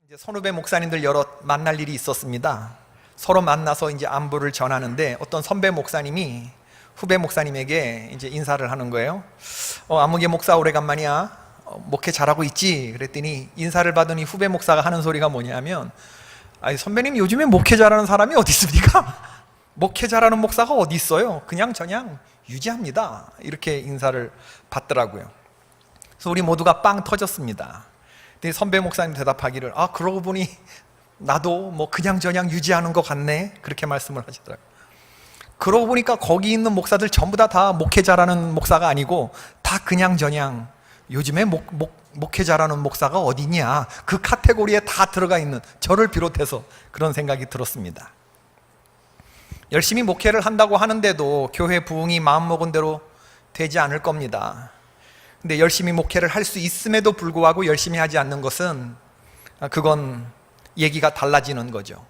이제 선후배 목사님들 여러 만날 일이 있었습니다. 서로 만나서 이제 안부를 전하는데 어떤 선배 목사님이 후배 목사님에게 이제 인사를 하는 거예요. 아무개 목사 오래간만이야. 목회 잘하고 있지? 그랬더니 인사를 받으니 후배 목사가 하는 소리가 뭐냐면, 아니 선배님 요즘에 목회 잘하는 사람이 어디 있습니까? 목회 잘하는 목사가 어디 있어요? 그냥 저냥 유지합니다. 이렇게 인사를 받더라고요. 그래서 우리 모두가 빵 터졌습니다. 근데 선배 목사님 대답하기를, 그러고 보니 나도 뭐 그냥저냥 유지하는 것 같네, 그렇게 말씀을 하시더라고요. 그러고 보니까 거기 있는 목사들 전부 다 목회 잘하는 목사가 아니고 다 그냥저냥, 요즘에 목회 잘하는 목사가 어디냐, 그 카테고리에 다 들어가 있는 저를 비롯해서 그런 생각이 들었습니다. 열심히 목회를 한다고 하는데도 교회 부흥이 마음먹은 대로 되지 않을 겁니다. 근데 열심히 목회를 할 수 있음에도 불구하고 열심히 하지 않는 것은, 그건 얘기가 달라지는 거죠.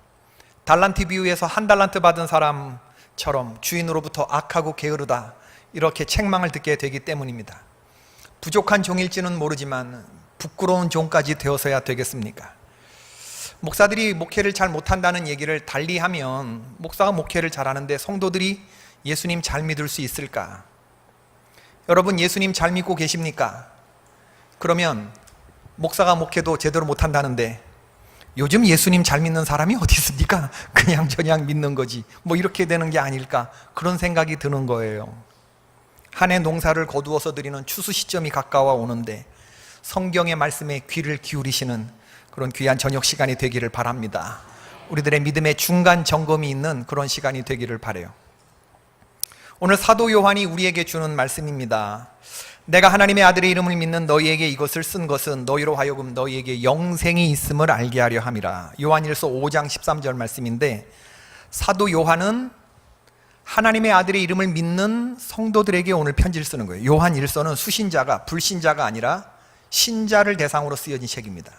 달란트 비유에서 한 달란트 받은 사람처럼 주인으로부터 악하고 게으르다, 이렇게 책망을 듣게 되기 때문입니다. 부족한 종일지는 모르지만 부끄러운 종까지 되어서야 되겠습니까? 목사들이 목회를 잘 못한다는 얘기를 달리하면, 목사가 목회를 잘하는데 성도들이 예수님 잘 믿을 수 있을까? 여러분, 예수님 잘 믿고 계십니까? 그러면 목사가 목회도 제대로 못한다는데 요즘 예수님 잘 믿는 사람이 어디 있습니까? 그냥 저냥 믿는 거지, 뭐 이렇게 되는 게 아닐까, 그런 생각이 드는 거예요. 한 해 농사를 거두어서 드리는 추수 시점이 가까워 오는데 성경의 말씀에 귀를 기울이시는 그런 귀한 저녁 시간이 되기를 바랍니다. 우리들의 믿음의 중간 점검이 있는 그런 시간이 되기를 바라요. 오늘 사도 요한이 우리에게 주는 말씀입니다. 내가 하나님의 아들의 이름을 믿는 너희에게 이것을 쓴 것은 너희로 하여금 너희에게 영생이 있음을 알게 하려 함이라. 요한일서 5장 13절 말씀인데, 사도 요한은 하나님의 아들의 이름을 믿는 성도들에게 오늘 편지를 쓰는 거예요. 요한일서는 수신자가, 불신자가 아니라 신자를 대상으로 쓰여진 책입니다.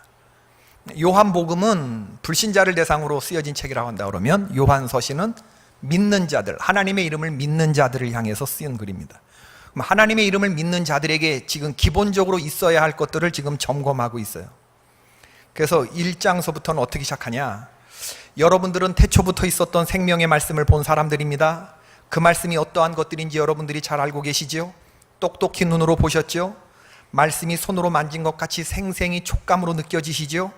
요한복음은 불신자를 대상으로 쓰여진 책이라고 한다 그러면, 요한서신은 믿는 자들, 하나님의 이름을 믿는 자들을 향해서 쓰인 글입니다. 하나님의 이름을 믿는 자들에게 지금 기본적으로 있어야 할 것들을 지금 점검하고 있어요. 그래서 1장서부터는 어떻게 시작하냐, 여러분들은 태초부터 있었던 생명의 말씀을 본 사람들입니다. 그 말씀이 어떠한 것들인지 여러분들이 잘 알고 계시죠? 똑똑히 눈으로 보셨죠? 말씀이 손으로 만진 것 같이 생생히 촉감으로 느껴지시죠?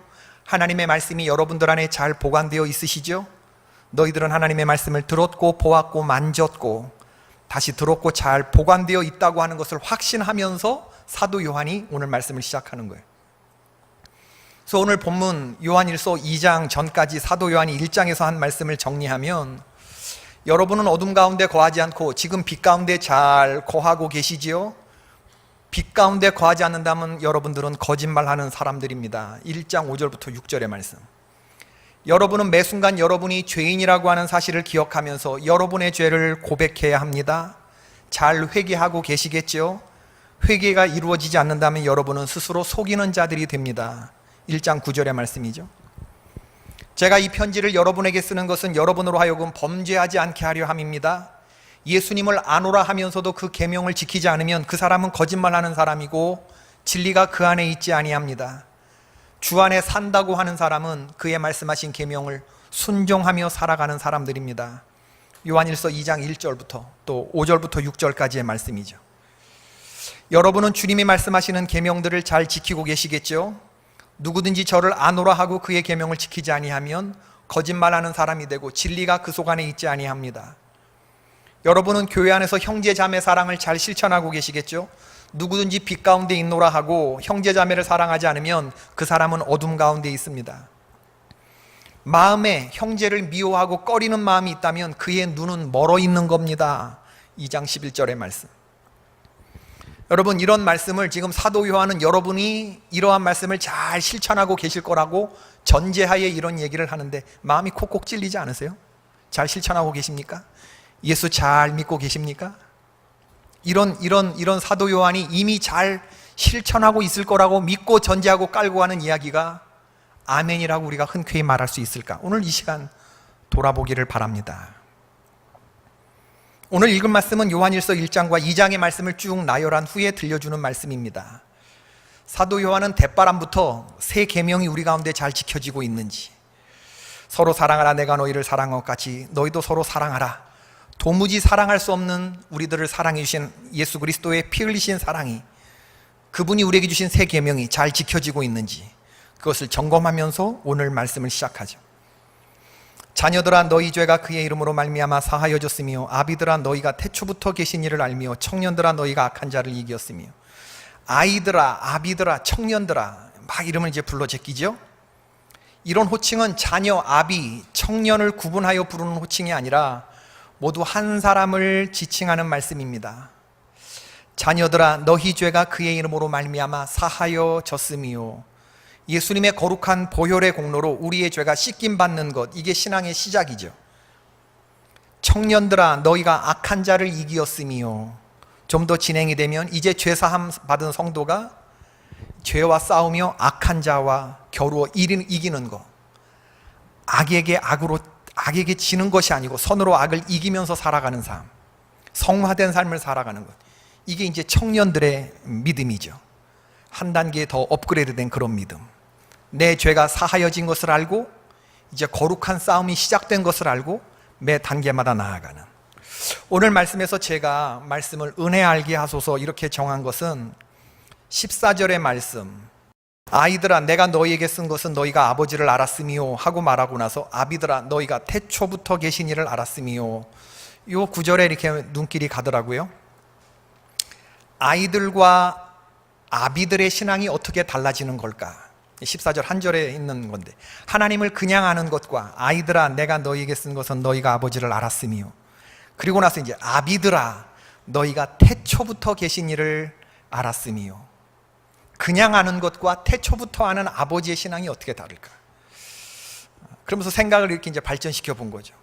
하나님의 말씀이 여러분들 안에 잘 보관되어 있으시죠? 너희들은 하나님의 말씀을 들었고 보았고 만졌고 다시 들었고 잘 보관되어 있다고 하는 것을 확신하면서 사도 요한이 오늘 말씀을 시작하는 거예요. 그래서 오늘 본문 요한일서 2장 전까지 사도 요한이 1장에서 한 말씀을 정리하면, 여러분은 어둠 가운데 거하지 않고 지금 빛 가운데 잘 거하고 계시지요? 빛 가운데 거하지 않는다면 여러분들은 거짓말하는 사람들입니다. 1장 5절부터 6절의 말씀. 여러분은 매 순간 여러분이 죄인이라고 하는 사실을 기억하면서 여러분의 죄를 고백해야 합니다. 잘 회개하고 계시겠죠? 회개가 이루어지지 않는다면 여러분은 스스로 속이는 자들이 됩니다. 1장 9절의 말씀이죠. 제가 이 편지를 여러분에게 쓰는 것은 여러분으로 하여금 범죄하지 않게 하려 함입니다. 예수님을 아노라 하면서도 그 계명을 지키지 않으면 그 사람은 거짓말하는 사람이고 진리가 그 안에 있지 아니합니다. 주 안에 산다고 하는 사람은 그의 말씀하신 계명을 순종하며 살아가는 사람들입니다. 요한일서 2장 1절부터 또 5절부터 6절까지의 말씀이죠. 여러분은 주님이 말씀하시는 계명들을 잘 지키고 계시겠죠? 누구든지 저를 아노라 하고 그의 계명을 지키지 아니하면 거짓말하는 사람이 되고 진리가 그 속 안에 있지 아니합니다. 여러분은 교회 안에서 형제 자매 사랑을 잘 실천하고 계시겠죠? 누구든지 빛 가운데 있노라 하고 형제 자매를 사랑하지 않으면 그 사람은 어둠 가운데 있습니다. 마음에 형제를 미워하고 꺼리는 마음이 있다면 그의 눈은 멀어 있는 겁니다. 2장 11절의 말씀. 여러분, 이런 말씀을 지금 사도 요한은 여러분이 이러한 말씀을 잘 실천하고 계실 거라고 전제하에 이런 얘기를 하는데 마음이 콕콕 찔리지 않으세요? 잘 실천하고 계십니까? 예수 잘 믿고 계십니까? 이런 사도 요한이 이미 잘 실천하고 있을 거라고 믿고 전제하고 깔고 하는 이야기가 아멘이라고 우리가 흔쾌히 말할 수 있을까? 오늘 이 시간 돌아보기를 바랍니다. 오늘 읽은 말씀은 요한일서 1장과 2장의 말씀을 쭉 나열한 후에 들려주는 말씀입니다. 사도 요한은 대바람부터 새 계명이 우리 가운데 잘 지켜지고 있는지, 서로 사랑하라 내가 너희를 사랑한 것 같이 너희도 서로 사랑하라, 도무지 사랑할 수 없는 우리들을 사랑해 주신 예수 그리스도의 피 흘리신 사랑이, 그분이 우리에게 주신 새 계명이 잘 지켜지고 있는지, 그것을 점검하면서 오늘 말씀을 시작하죠. 자녀들아 너희 죄가 그의 이름으로 말미암아 사하여졌으며, 아비들아 너희가 태초부터 계신 이를 알며, 청년들아 너희가 악한 자를 이기었으며. 아이들아, 아비들아, 청년들아, 막 이름을 이제 불러 제끼죠. 이런 호칭은 자녀, 아비, 청년을 구분하여 부르는 호칭이 아니라 모두 한 사람을 지칭하는 말씀입니다. 자녀들아 너희 죄가 그의 이름으로 말미암아 사하여졌으며, 예수님의 거룩한 보혈의 공로로 우리의 죄가 씻김 받는 것, 이게 신앙의 시작이죠. 청년들아 너희가 악한 자를 이기었으며, 좀 더 진행이 되면 이제 죄사함 받은 성도가 죄와 싸우며 악한 자와 겨루어 이기는 것, 악에게 지는 것이 아니고 선으로 악을 이기면서 살아가는 삶, 성화된 삶을 살아가는 것, 이게 이제 청년들의 믿음이죠. 한 단계 더 업그레이드된 그런 믿음. 내 죄가 사하여진 것을 알고 이제 거룩한 싸움이 시작된 것을 알고 매 단계마다 나아가는. 오늘 말씀에서 제가 말씀을 은혜 알게 하소서 이렇게 정한 것은 14절의 말씀, 아이들아 내가 너희에게 쓴 것은 너희가 아버지를 알았으며 하고 말하고 나서, 아비들아 너희가 태초부터 계신 이를 알았으며, 이 구절에 이렇게 눈길이 가더라고요. 아이들과 아비들의 신앙이 어떻게 달라지는 걸까? 14절 한 절에 있는 건데, 하나님을 그냥 아는 것과 아이들아 내가 너희에게 쓴 것은 너희가 아버지를 알았으며, 그리고 나서 이제 아비들아 너희가 태초부터 계신 이를 알았으며, 그냥 아는 것과 태초부터 아는 아버지의 신앙이 어떻게 다를까? 그러면서 생각을 이렇게 이제 발전시켜 본 거죠.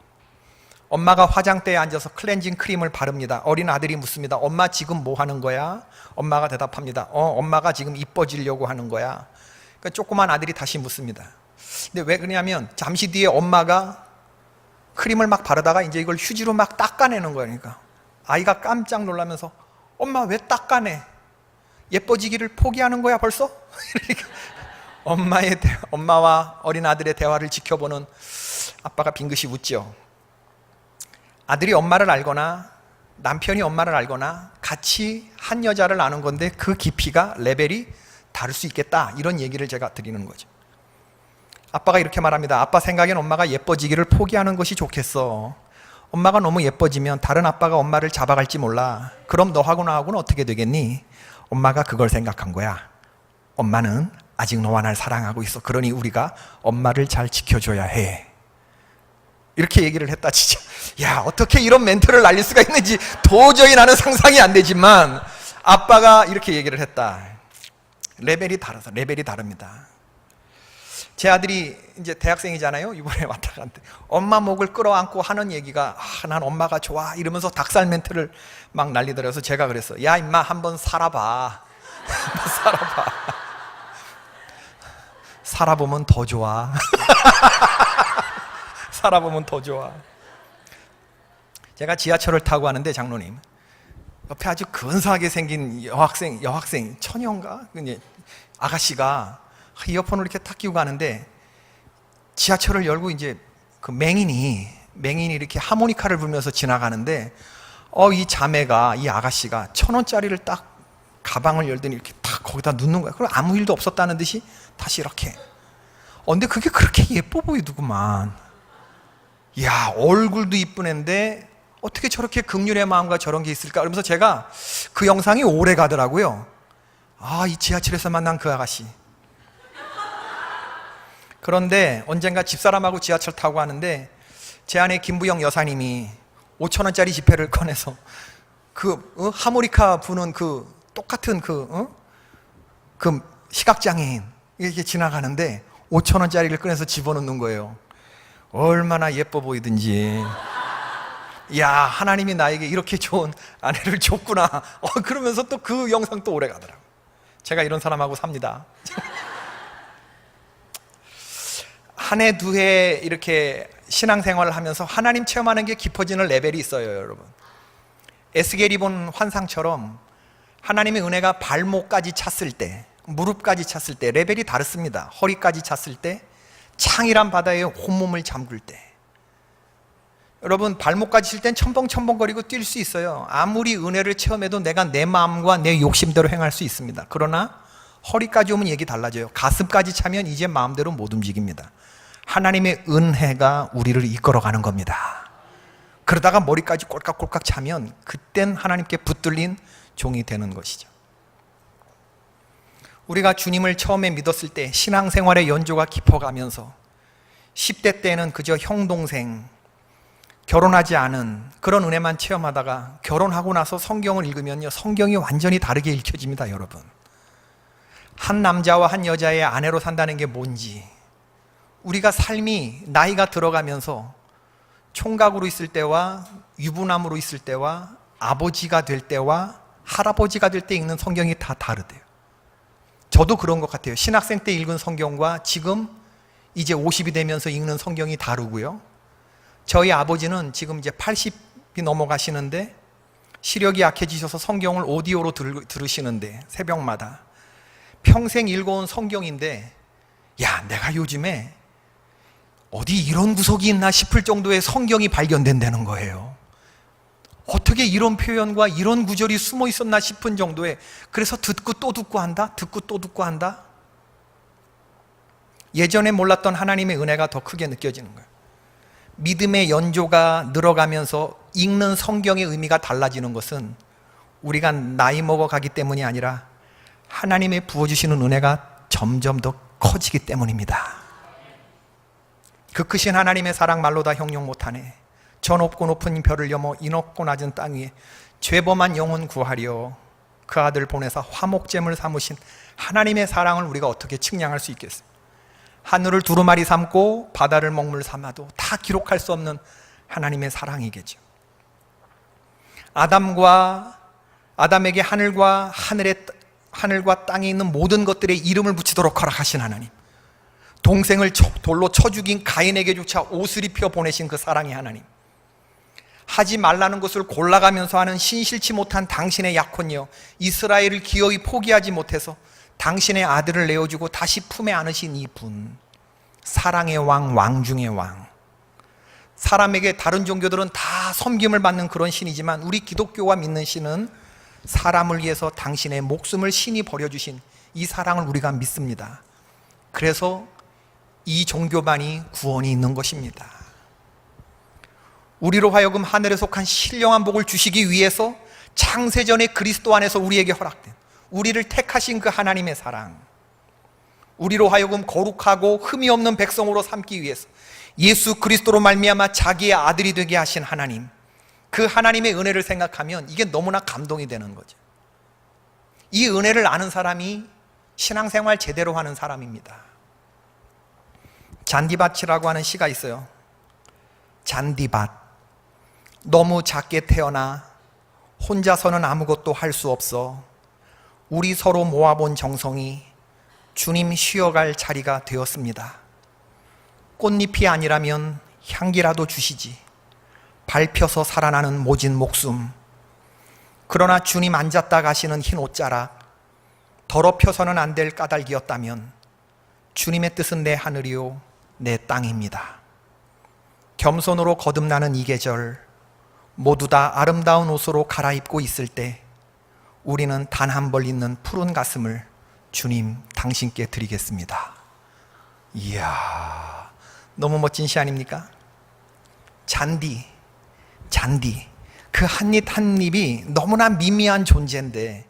엄마가 화장대에 앉아서 클렌징 크림을 바릅니다. 어린 아들이 묻습니다. 엄마 지금 뭐 하는 거야? 엄마가 대답합니다. 엄마가 지금 이뻐지려고 하는 거야. 그러니까 조그만 아들이 다시 묻습니다. 근데 왜 그러냐면 잠시 뒤에 엄마가 크림을 막 바르다가 이제 이걸 휴지로 막 닦아내는 거예요. 그러니까 아이가 깜짝 놀라면서 엄마 왜 닦아내? 예뻐지기를 포기하는 거야 벌써? 엄마와 어린 아들의 대화를 지켜보는 아빠가 빙긋이 웃죠. 아들이 엄마를 알거나 남편이 엄마를 알거나 같이 한 여자를 아는 건데 그 깊이가 레벨이 다를 수 있겠다, 이런 얘기를 제가 드리는 거죠. 아빠가 이렇게 말합니다. 아빠 생각엔 엄마가 예뻐지기를 포기하는 것이 좋겠어. 엄마가 너무 예뻐지면 다른 아빠가 엄마를 잡아갈지 몰라. 그럼 너하고 나하고는 어떻게 되겠니? 엄마가 그걸 생각한 거야. 엄마는 아직 너와 날 사랑하고 있어. 그러니 우리가 엄마를 잘 지켜줘야 해. 이렇게 얘기를 했다 진짜. 야, 어떻게 이런 멘트를 날릴 수가 있는지 도저히 나는 상상이 안 되지만 아빠가 이렇게 얘기를 했다. 레벨이 다릅니다. 제 아들이 이제 대학생이잖아요. 이번에 왔다 갔는데 엄마 목을 끌어안고 하는 얘기가 난 엄마가 좋아 이러면서 닭살 멘트를 막 날리더라고요. 제가 그랬어. 야 임마 한번 살아봐. 한번 살아봐. 살아보면 더 좋아. 살아보면 더 좋아. 제가 지하철을 타고 가는데 장로님 옆에 아주 근사하게 생긴 여학생 처녀인가? 아가씨가 이어폰을 이렇게 탁 끼고 가는데 지하철을 열고 이제 그 맹인이 이렇게 하모니카를 불면서 지나가는데 이 자매가, 이 아가씨가 1,000원짜리를 딱 가방을 열더니 이렇게 딱 거기다 넣는 거야. 그럼 아무 일도 없었다는 듯이 다시 이렇게. 근데 그게 그렇게 예뻐 보이더구만. 야, 얼굴도 이쁜 앤데 어떻게 저렇게 긍휼의 마음과 저런 게 있을까? 그러면서 제가 그 영상이 오래 가더라고요. 이 지하철에서 만난 그 아가씨. 그런데 언젠가 집사람하고 지하철 타고 가는데 제 아내 김부영 여사님이 5,000원짜리 지폐를 꺼내서 하모니카 부는 똑같은 그 시각장애인 이렇게 지나가는데 5,000원짜리를 꺼내서 집어넣는 거예요. 얼마나 예뻐 보이든지. 야, 하나님이 나에게 이렇게 좋은 아내를 줬구나. 그러면서 또 그 영상 또 오래 가더라고요. 제가 이런 사람하고 삽니다. 한 해, 두 해 이렇게 신앙생활을 하면서 하나님 체험하는 게 깊어지는 레벨이 있어요, 여러분. 에스겔이 본 환상처럼 하나님의 은혜가 발목까지 찼을 때, 무릎까지 찼을 때 레벨이 다릅니다. 허리까지 찼을 때, 창이란 바다에 온몸을 잠글 때, 여러분 발목까지 칠 땐 첨벙첨벙거리고 뛸 수 있어요. 아무리 은혜를 체험해도 내가 내 마음과 내 욕심대로 행할 수 있습니다. 그러나 허리까지 오면 얘기 달라져요. 가슴까지 차면 이제 마음대로 못 움직입니다. 하나님의 은혜가 우리를 이끌어가는 겁니다. 그러다가 머리까지 꼴깍꼴깍 차면 그땐 하나님께 붙들린 종이 되는 것이죠. 우리가 주님을 처음에 믿었을 때 신앙생활의 연조가 깊어가면서 10대 때는 그저 형, 동생, 결혼하지 않은 그런 은혜만 체험하다가 결혼하고 나서 성경을 읽으면요, 성경이 완전히 다르게 읽혀집니다. 여러분, 한 남자와 한 여자의 아내로 산다는 게 뭔지, 우리가 삶이 나이가 들어가면서 총각으로 있을 때와 유부남으로 있을 때와 아버지가 될 때와 할아버지가 될 때 읽는 성경이 다 다르대요. 저도 그런 것 같아요. 신학생 때 읽은 성경과 지금 이제 50이 되면서 읽는 성경이 다르고요. 저희 아버지는 지금 이제 80이 넘어가시는데 시력이 약해지셔서 성경을 오디오로 들으시는데 새벽마다 평생 읽어온 성경인데, 야, 내가 요즘에 어디 이런 구석이 있나 싶을 정도의 성경이 발견된다는 거예요. 어떻게 이런 표현과 이런 구절이 숨어 있었나 싶은 정도의, 그래서 듣고 또 듣고 한다, 듣고 또 듣고 한다. 예전에 몰랐던 하나님의 은혜가 더 크게 느껴지는 거예요. 믿음의 연조가 늘어가면서 읽는 성경의 의미가 달라지는 것은 우리가 나이 먹어가기 때문이 아니라 하나님의 부어주시는 은혜가 점점 더 커지기 때문입니다. 그 크신 하나님의 사랑 말로 다 형용 못하네. 저 높고 높은 별을 넘어 이 높고 낮은 땅 위에 죄범한 영혼 구하려 그 아들 보내사 화목제물 삼으신 하나님의 사랑을 우리가 어떻게 측량할 수 있겠어요? 하늘을 두루마리 삼고 바다를 먹물 삼아도 다 기록할 수 없는 하나님의 사랑이겠죠. 아담에게 하늘과 땅에 있는 모든 것들의 이름을 붙이도록 허락하신 하나님, 동생을 돌로 쳐 죽인 가인에게조차 옷을 입혀 보내신 그 사랑의 하나님, 하지 말라는 것을 골라가면서 하는 신실치 못한 당신의 약혼녀 이스라엘을 기어이 포기하지 못해서 당신의 아들을 내어주고 다시 품에 안으신 이분, 사랑의 왕, 왕 중의 왕. 사람에게 다른 종교들은 다 섬김을 받는 그런 신이지만 우리 기독교가 믿는 신은 사람을 위해서 당신의 목숨을 신이 버려주신 이 사랑을 우리가 믿습니다. 그래서 이 종교만이 구원이 있는 것입니다. 우리로 하여금 하늘에 속한 신령한 복을 주시기 위해서 창세전에 그리스도 안에서 우리에게 허락된, 우리를 택하신 그 하나님의 사랑, 우리로 하여금 거룩하고 흠이 없는 백성으로 삼기 위해서 예수 그리스도로 말미암아 자기의 아들이 되게 하신 하나님, 그 하나님의 은혜를 생각하면 이게 너무나 감동이 되는 거죠. 이 은혜를 아는 사람이 신앙생활 제대로 하는 사람입니다. 잔디밭이라고 하는 시가 있어요. 잔디밭, 너무 작게 태어나 혼자서는 아무것도 할 수 없어 우리 서로 모아본 정성이 주님 쉬어갈 자리가 되었습니다. 꽃잎이 아니라면 향기라도 주시지, 밟혀서 살아나는 모진 목숨. 그러나 주님 앉았다 가시는 흰 옷자락, 더럽혀서는 안 될 까닭이었다면 주님의 뜻은 내 하늘이요 내 땅입니다. 겸손으로 거듭나는 이 계절, 모두 다 아름다운 옷으로 갈아입고 있을 때 우리는 단 한 벌 있는 푸른 가슴을 주님 당신께 드리겠습니다. 이야, 너무 멋진 시 아닙니까? 잔디, 그 한 입 한 입이 너무나 미미한 존재인데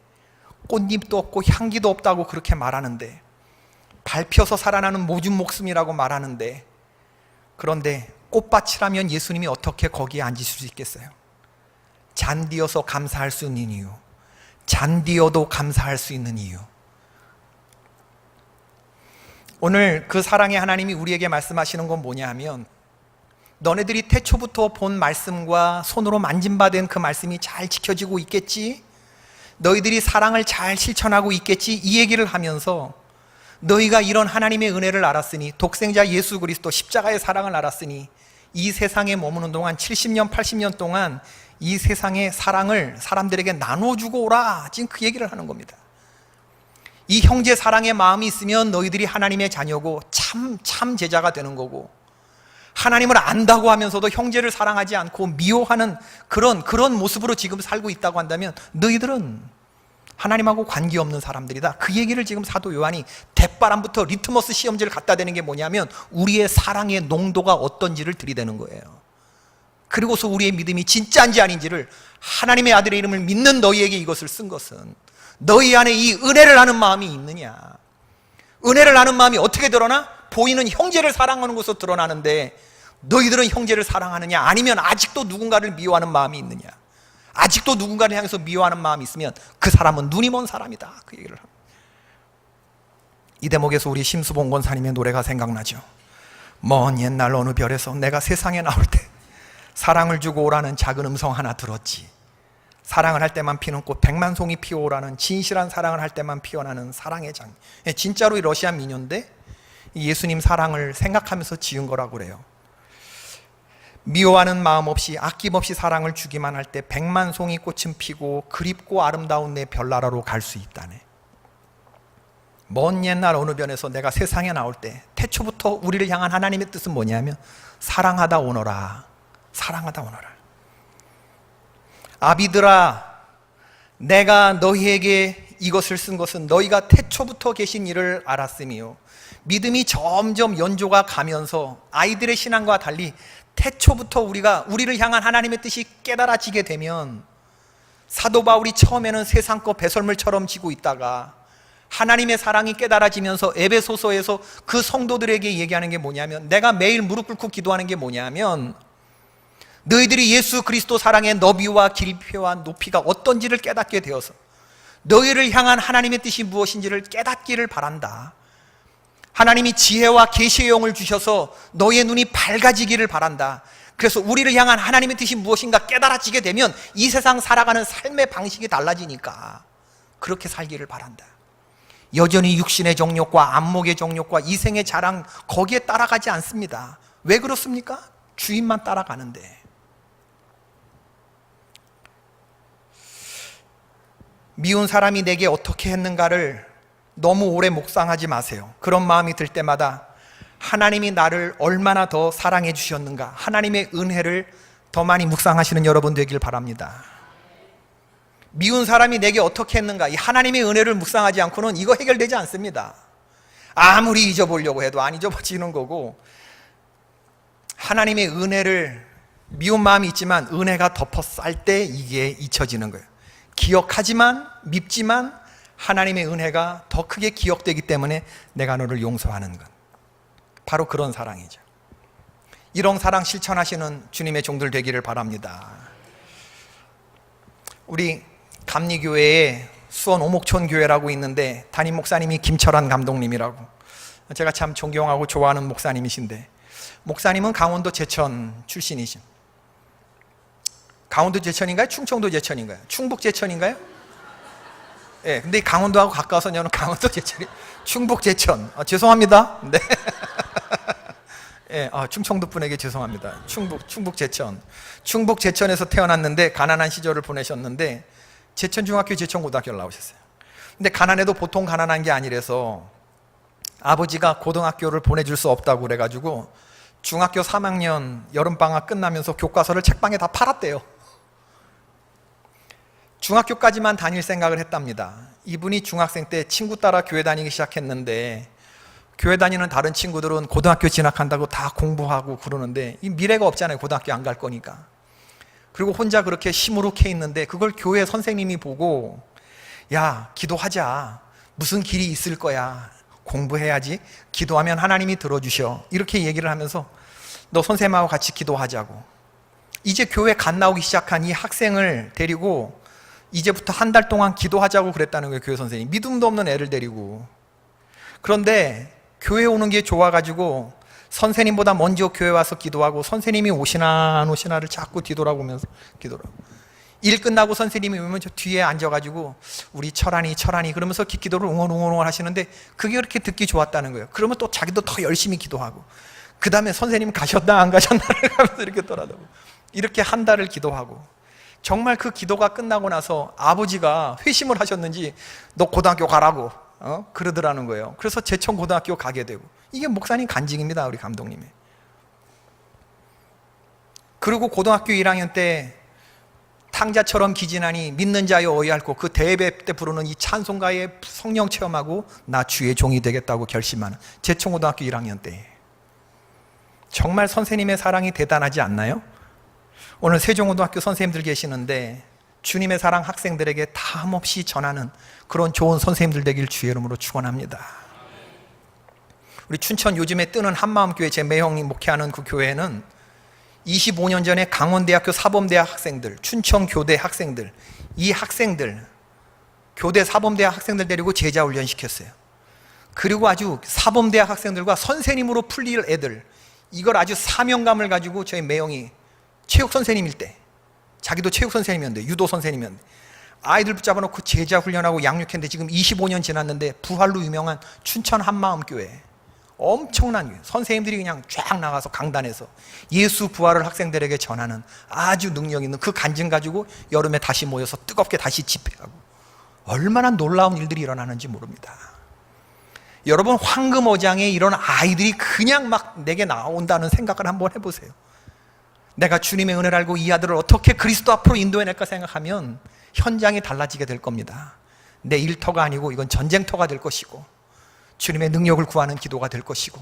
꽃잎도 없고 향기도 없다고 그렇게 말하는데, 밟혀서 살아나는 모진 목숨이라고 말하는데, 그런데 꽃밭이라면 예수님이 어떻게 거기에 앉으실 수 있겠어요? 잔디여서 감사할 수 있는 이유, 잔디여도 감사할 수 있는 이유. 오늘 그 사랑의 하나님이 우리에게 말씀하시는 건 뭐냐 하면, 너네들이 태초부터 본 말씀과 손으로 만진바된 그 말씀이 잘 지켜지고 있겠지? 너희들이 사랑을 잘 실천하고 있겠지? 이 얘기를 하면서 너희가 이런 하나님의 은혜를 알았으니, 독생자 예수 그리스도 십자가의 사랑을 알았으니 이 세상에 머무는 동안 70년 80년 동안 이 세상의 사랑을 사람들에게 나눠주고 오라, 지금 그 얘기를 하는 겁니다. 이 형제 사랑의 마음이 있으면 너희들이 하나님의 자녀고 참 제자가 되는 거고, 하나님을 안다고 하면서도 형제를 사랑하지 않고 미워하는 그런 모습으로 지금 살고 있다고 한다면 너희들은 하나님하고 관계없는 사람들이다. 그 얘기를 지금 사도 요한이 대바람부터 리트머스 시험지를 갖다 대는 게 뭐냐면 우리의 사랑의 농도가 어떤지를 들이대는 거예요. 그리고서 우리의 믿음이 진짜인지 아닌지를, 하나님의 아들의 이름을 믿는 너희에게 이것을 쓴 것은 너희 안에 이 은혜를 아는 마음이 있느냐. 은혜를 아는 마음이 어떻게 드러나? 보이는 형제를 사랑하는 것으로 드러나는데, 너희들은 형제를 사랑하느냐, 아니면 아직도 누군가를 미워하는 마음이 있느냐. 아직도 누군가를 향해서 미워하는 마음이 있으면 그 사람은 눈이 먼 사람이다. 그 얘기를 합니다. 이 대목에서 우리 심수봉 권사님의 노래가 생각나죠. 먼 옛날 어느 별에서 내가 세상에 나올 때 사랑을 주고 오라는 작은 음성 하나 들었지. 사랑을 할 때만 피는 꽃 백만송이 피어오라는, 진실한 사랑을 할 때만 피어나는 사랑의 장. 진짜로 이 러시아 민요인데 예수님 사랑을 생각하면서 지은 거라고 그래요. 미워하는 마음 없이 아낌없이 사랑을 주기만 할 때 백만송이 꽃은 피고 그립고 아름다운 내 별나라로 갈 수 있다네. 먼 옛날 어느 변에서 내가 세상에 나올 때 태초부터 우리를 향한 하나님의 뜻은 뭐냐면 사랑하다 오너라, 사랑하다 오너라. 아비들아, 내가 너희에게 이것을 쓴 것은 너희가 태초부터 계신 일을 알았으며, 믿음이 점점 연조가 가면서 아이들의 신앙과 달리 태초부터 우리를 향한 하나님의 뜻이 깨달아지게 되면, 사도 바울이 처음에는 세상 것 배설물처럼 지고 있다가 하나님의 사랑이 깨달아지면서 에베소서에서 그 성도들에게 얘기하는 게 뭐냐면, 내가 매일 무릎 꿇고 기도하는 게 뭐냐면 너희들이 예수 그리스도 사랑의 너비와 길이와 높이가 어떤지를 깨닫게 되어서 너희를 향한 하나님의 뜻이 무엇인지를 깨닫기를 바란다. 하나님이 지혜와 계시의 영을 주셔서 너희의 눈이 밝아지기를 바란다. 그래서 우리를 향한 하나님의 뜻이 무엇인가 깨달아지게 되면 이 세상 살아가는 삶의 방식이 달라지니까 그렇게 살기를 바란다. 여전히 육신의 정욕과 안목의 정욕과 이생의 자랑, 거기에 따라가지 않습니다. 왜 그렇습니까? 주인만 따라가는데. 미운 사람이 내게 어떻게 했는가를 너무 오래 묵상하지 마세요. 그런 마음이 들 때마다 하나님이 나를 얼마나 더 사랑해 주셨는가, 하나님의 은혜를 더 많이 묵상하시는 여러분 되길 바랍니다. 미운 사람이 내게 어떻게 했는가, 이 하나님의 은혜를 묵상하지 않고는 이거 해결되지 않습니다. 아무리 잊어보려고 해도 안 잊어지는 거고, 하나님의 은혜를, 미운 마음이 있지만 은혜가 덮어 쌀 때 이게 잊혀지는 거예요. 기억하지만, 밉지만 하나님의 은혜가 더 크게 기억되기 때문에 내가 너를 용서하는 것, 바로 그런 사랑이죠. 이런 사랑 실천하시는 주님의 종들 되기를 바랍니다. 우리 감리교회에 수원 오목촌 교회라고 있는데 담임 목사님이 김철환 감독님이라고, 제가 참 존경하고 좋아하는 목사님이신데, 목사님은 강원도 제천 출신이신, 강원도 제천인가요? 충청도 제천인가요? 충북 제천인가요? 예, 근데 강원도하고 가까워서 저는 강원도 제천이, 충북 제천. 죄송합니다. 네. 예, 충청도 분에게 죄송합니다. 충북 제천. 충북 제천에서 태어났는데 가난한 시절을 보내셨는데 제천중학교, 제천고등학교를 나오셨어요. 근데 가난해도 보통 가난한 게 아니라서 아버지가 고등학교를 보내줄 수 없다고 그래가지고 중학교 3학년 여름방학 끝나면서 교과서를 책방에 다 팔았대요. 중학교까지만 다닐 생각을 했답니다. 이분이 중학생 때 친구 따라 교회 다니기 시작했는데, 교회 다니는 다른 친구들은 고등학교 진학한다고 다 공부하고 그러는데 이 미래가 없잖아요. 고등학교 안 갈 거니까. 그리고 혼자 그렇게 시무룩해 있는데 그걸 교회 선생님이 보고, 야, 기도하자. 무슨 길이 있을 거야. 공부해야지. 기도하면 하나님이 들어주셔. 이렇게 얘기를 하면서 너 선생님하고 같이 기도하자고. 이제 교회 갓 나오기 시작한 이 학생을 데리고 이제부터 한 달 동안 기도하자고 그랬다는 거예요. 교회 선생님이. 믿음도 없는 애를 데리고. 그런데 교회 오는 게 좋아가지고 선생님보다 먼저 교회 와서 기도하고, 선생님이 오시나 안 오시나를 자꾸 뒤돌아보면서 기도하고, 일 끝나고 선생님이 오면 저 뒤에 앉아가지고 우리 철환이 그러면서 기도를 웅얼웅얼 하시는데 그게 그렇게 듣기 좋았다는 거예요. 그러면 또 자기도 더 열심히 기도하고, 그 다음에 선생님 가셨나 안 가셨나를 하면서 이렇게 떠나다고, 이렇게 한 달을 기도하고, 정말 그 기도가 끝나고 나서 아버지가 회심을 하셨는지 너 고등학교 가라고, 그러더라는 거예요. 그래서 제천고등학교 가게 되고, 이게 목사님 간증입니다. 우리 감독님이. 그리고 고등학교 1학년 때 탕자처럼 기진하니 믿는 자여 어이할고, 그 대예배 때 부르는 이 찬송가의 성령 체험하고 나 주의 종이 되겠다고 결심하는 제천고등학교 1학년 때. 정말 선생님의 사랑이 대단하지 않나요? 오늘 세종고등학교 선생님들 계시는데 주님의 사랑 학생들에게 탐없이 전하는 그런 좋은 선생님들 되길 주의 이름으로 축원합니다. 우리 춘천 요즘에 뜨는 한마음교회, 제 매형님 목회하는 그 교회는 25년 전에 강원대학교 사범대학 학생들, 춘천교대 학생들, 이 학생들, 교대 사범대학 학생들 데리고 제자훈련 시켰어요. 그리고 아주 사범대학 학생들과 선생님으로 풀릴 애들, 이걸 아주 사명감을 가지고 저희 매형이 체육 선생님일 때, 자기도 체육 선생님이었는데, 유도 선생님이었는데, 아이들 붙잡아놓고 제자 훈련하고 양육했는데 지금 25년 지났는데 부활로 유명한 춘천 한마음교회, 엄청난 교회, 선생님들이 그냥 쫙 나가서 강단에서 예수 부활을 학생들에게 전하는 아주 능력 있는 그 간증 가지고 여름에 다시 모여서 뜨겁게 다시 집회하고, 얼마나 놀라운 일들이 일어나는지 모릅니다. 여러분, 황금어장에 이런 아이들이 그냥 막 내게 나온다는 생각을 한번 해보세요. 내가 주님의 은혜를 알고 이 아들을 어떻게 그리스도 앞으로 인도해낼까 생각하면 현장이 달라지게 될 겁니다. 내 일터가 아니고 이건 전쟁터가 될 것이고, 주님의 능력을 구하는 기도가 될 것이고,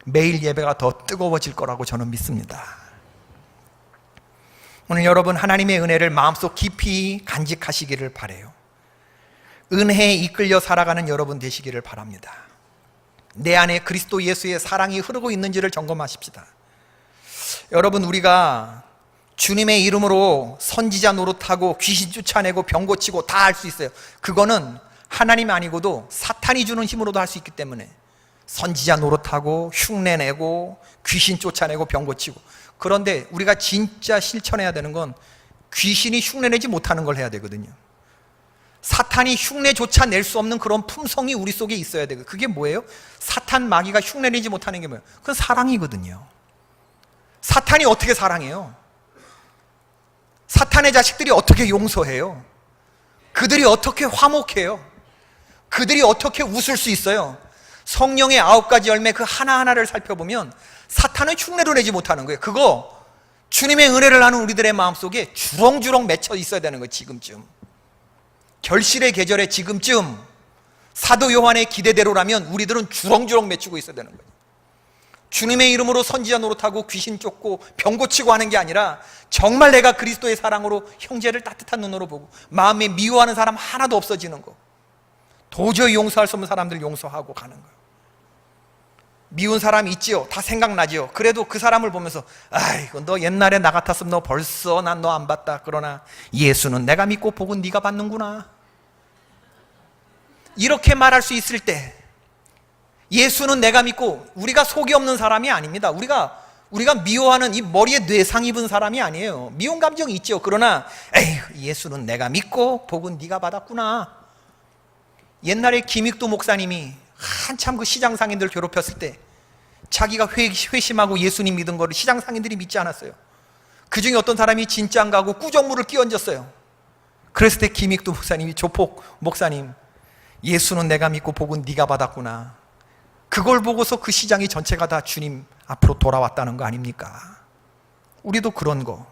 매일 예배가 더 뜨거워질 거라고 저는 믿습니다. 오늘 여러분, 하나님의 은혜를 마음속 깊이 간직하시기를 바라요. 은혜에 이끌려 살아가는 여러분 되시기를 바랍니다. 내 안에 그리스도 예수의 사랑이 흐르고 있는지를 점검하십시다. 여러분, 우리가 주님의 이름으로 선지자 노릇하고 귀신 쫓아내고 병 고치고 다 할 수 있어요. 그거는 하나님 아니고도 사탄이 주는 힘으로도 할 수 있기 때문에 선지자 노릇하고 흉내내고 귀신 쫓아내고 병 고치고. 그런데 우리가 진짜 실천해야 되는 건 귀신이 흉내내지 못하는 걸 해야 되거든요. 사탄이 흉내조차 낼 수 없는 그런 품성이 우리 속에 있어야 되고, 그게 뭐예요? 사탄 마귀가 흉내내지 못하는 게 뭐예요? 그건 사랑이거든요. 사탄이 어떻게 사랑해요? 사탄의 자식들이 어떻게 용서해요? 그들이 어떻게 화목해요? 그들이 어떻게 웃을 수 있어요? 성령의 9가지 열매 그 하나하나를 살펴보면 사탄은 흉내를 내지 못하는 거예요. 그거 주님의 은혜를 아는 우리들의 마음속에 주렁주렁 맺혀 있어야 되는 거예요. 지금쯤 결실의 계절에 지금쯤 사도 요한의 기대대로라면 우리들은 주렁주렁 맺히고 있어야 되는 거예요. 주님의 이름으로 선지자 노릇하고 귀신 쫓고 병 고치고 하는 게 아니라 정말 내가 그리스도의 사랑으로 형제를 따뜻한 눈으로 보고 마음에 미워하는 사람 하나도 없어지는 거, 도저히 용서할 수 없는 사람들 용서하고 가는 거예요. 미운 사람 있지요? 다 생각나지요? 그래도 그 사람을 보면서 아이고, 너 옛날에 나 같았으면 너 벌써 난 너 안 봤다. 그러나 예수는 내가 믿고 복은 네가 받는구나. 이렇게 말할 수 있을 때 예수는 내가 믿고, 우리가 속이 없는 사람이 아닙니다. 우리가 미워하는 이 머리에 뇌상 입은 사람이 아니에요. 미운 감정이 있죠. 그러나 에휴, 예수는 내가 믿고 복은 네가 받았구나. 옛날에 김익도 목사님이 한참 그 시장 상인들 괴롭혔을 때 자기가 회심하고 예수님 믿은 거를 시장 상인들이 믿지 않았어요. 그 중에 어떤 사람이 진짜 가고 꾸정물을 끼얹었어요. 그랬을 때 김익도 목사님이, 조폭 목사님, 예수는 내가 믿고 복은 네가 받았구나. 그걸 보고서 그 시장이 전체가 다 주님 앞으로 돌아왔다는 거 아닙니까? 우리도 그런 거,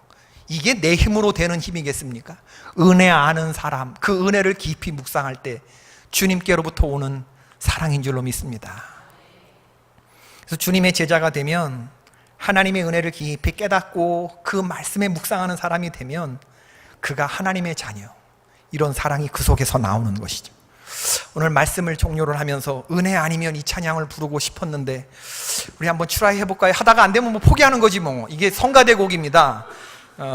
이게 내 힘으로 되는 힘이겠습니까? 은혜 아는 사람, 그 은혜를 깊이 묵상할 때 주님께로부터 오는 사랑인 줄로 믿습니다. 그래서 주님의 제자가 되면, 하나님의 은혜를 깊이 깨닫고 그 말씀에 묵상하는 사람이 되면 그가 하나님의 자녀, 이런 사랑이 그 속에서 나오는 것이죠. 오늘 말씀을 종료를 하면서 은혜 아니면 이 찬양을 부르고 싶었는데 우리 한번 트라이 해볼까요? 하다가 안 되면 뭐 포기하는 거지 뭐. 이게 성가대 곡입니다.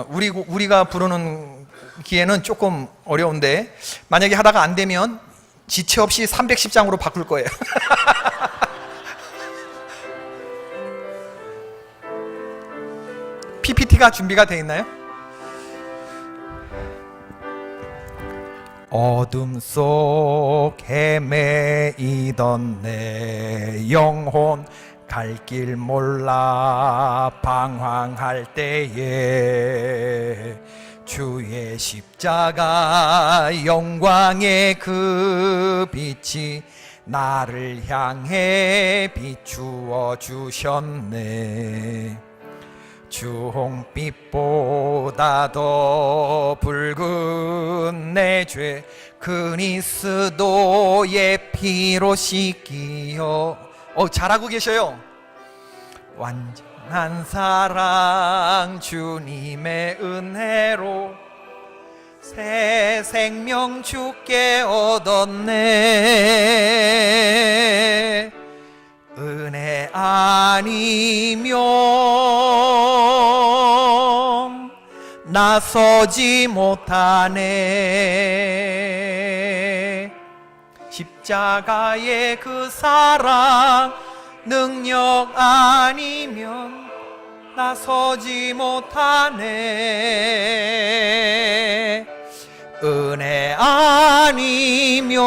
우리가 부르는 기에는 조금 어려운데, 만약에 하다가 안 되면 지체 없이 310장으로 바꿀 거예요. PPT가 준비가 되어 있나요? 어둠 속 헤매이던 내 영혼 갈 길 몰라 방황할 때에 주의 십자가 영광의 그 빛이 나를 향해 비추어 주셨네. 주홍빛보다 더 붉은 내 죄 그리스도의 피로 씻기어. 잘하고 계셔요. 완전한 사랑 주님의 은혜로 새 생명 주께 얻었네. 은혜 아니면 나서지 못하네. 십자가의 그 사랑 능력 아니면 나서지 못하네. 은혜 아니면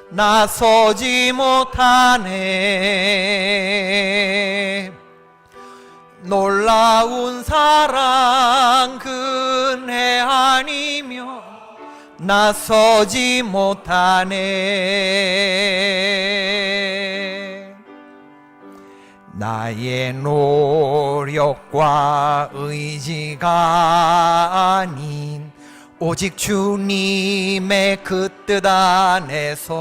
나서지 못하네. 놀라운 사랑 그 은혜 아니면 나서지 못하네. 나의 노력과 의지가 아닌 오직 주님의 그 뜻 안에서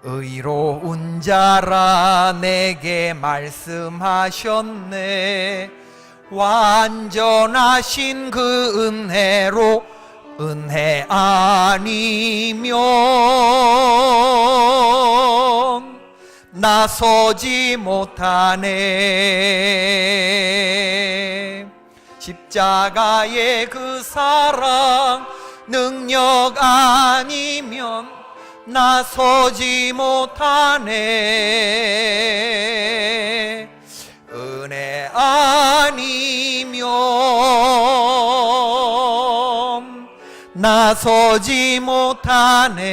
의로운 자라 내게 말씀하셨네. 완전하신 그 은혜로 은혜 아니면 나서지 못하네. 십자가의 그 사랑 능력 아니면 나서지 못하네. 은혜 아니면 나서지 못하네.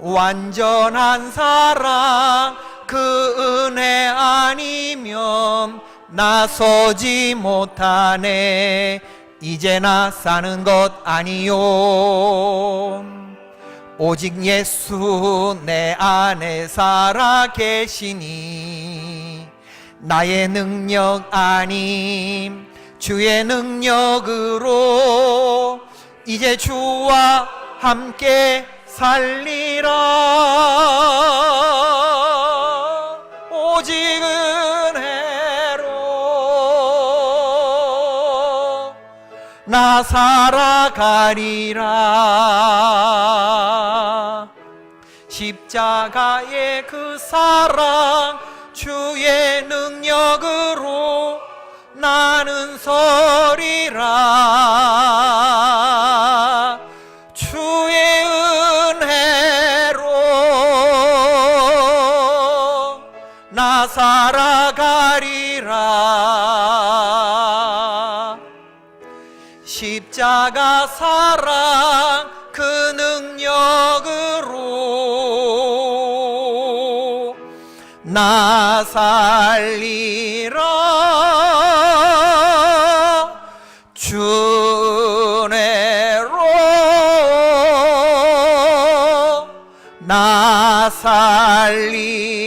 완전한 사랑 그 은혜 아니면 나서지 못하네. 이제 나 사는 것 아니요 오직 예수 내 안에 살아 계시니 나의 능력 아님 주의 능력으로 이제 주와 함께 살리라. 오직 은혜로 나 살아가리라. 십자가의 그 사랑 주의 능력으로 나는 서리라. 주의 은혜로 나 살아가리라. 십자가 사랑 그 능력으로 나 살리라. 주 은혜로 나 살리라.